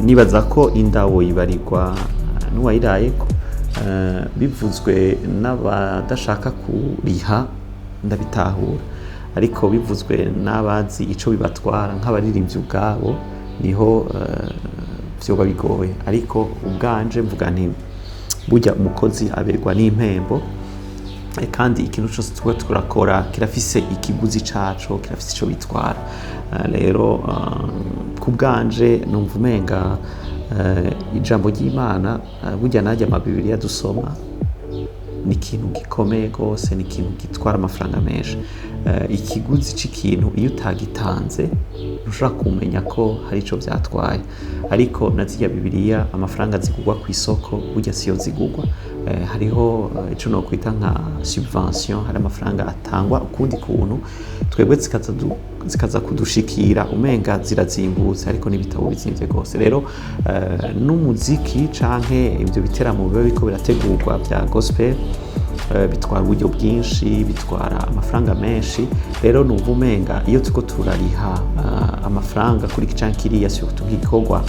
nibaza ko indawo yibarirwa n'uwayirayeko, bivuzwe n'abadashaka kuriha ndabitahura, ariko bivuzwe n'abazi ico bibatwara nk'abaririmbyi ubwabo niho vyoba bigoye. Ariko ubwanje mvuga nti burya umukozi aberwa n'impembo, kandi ikintu cyose tuba turakora kirafise ikiguzi caco, kirafise ico bitwara. Rero ku bwanje numva umenga ijambo ry'Imana burya najya amabibiriya dusoma ni ikintu gikomeye gose, ni ikintu gitwara amafaranga menshi. Ikiguzi c'ikintu iyo utagitanze ntushobora kumenya ko hari ico vyatwaye, ariko na zirya bibiriya amafaranga zigurwa ku isoko burya siyo zigurwa. Hariho ico no kwita nka subvention, hari amafaranga atangwa ukundi kuntu twebwe zikaza kudushikira umenga zirazimbutse, ariko n'ibitabo bizimvye gose. Rero n'umuziki canke ivyo biteramo biba biriko birategurwa vya gospel bitwara uburyo bwinshi, bitwara amafaranga menshi. Rero numva umenga iyo turiko turariha amafaranga kuri canke kiriya surtout nk'igikorwa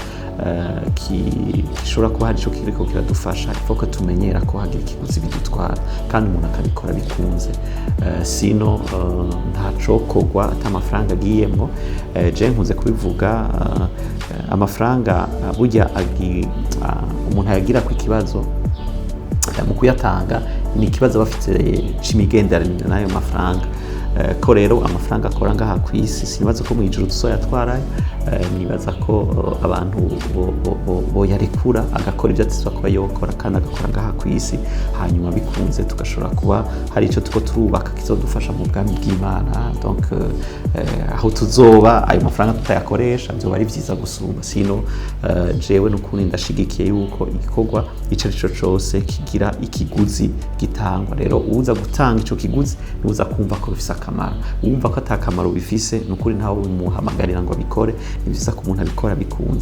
gishobora kuba hari ico kiriko kiradufasha, ifo ko tumenyera ko hagira ikiguzi bidutwara kandi umuntu akabikora bikunze. Sino ntacokorwa ata amafaranga agiyemwo. Je nkunze kubivuga, amafaranga burya umuntu ayagira ku ikibazo mu kuyatanga ni ikibazo bafite c'imigenderanire n'ayo mafaranga. Ko rero amafaranga akora ngaha ku isi sinibaza ko mu ijuru tuzoyatwarayo. Nibaza ko abantu boyarekura agakora ivyo atizwa kuba yokora kandi agakora ngaha ku isi, hanyuma bikunze tugashobora kuba hari ico tuko turubaka kizodufasha mu bwami bw'Imana. Donc aho tuzoba ayo mafaranga tutayakoresha vyoba ari vyiza gusumba. Sino jewe n'ukuri ndashigikiye yuko igikorwa ico arico cose kigira ikiguzi gitangwa. Rero uza gutanga ico kiguzi nuza kumva ko bifise akamaro. Wumva ko ata kamaro bifise n'ukuri ntawe umuhamagarira ngo abikore. Ni vyiza ko umuntu abikora bikunze.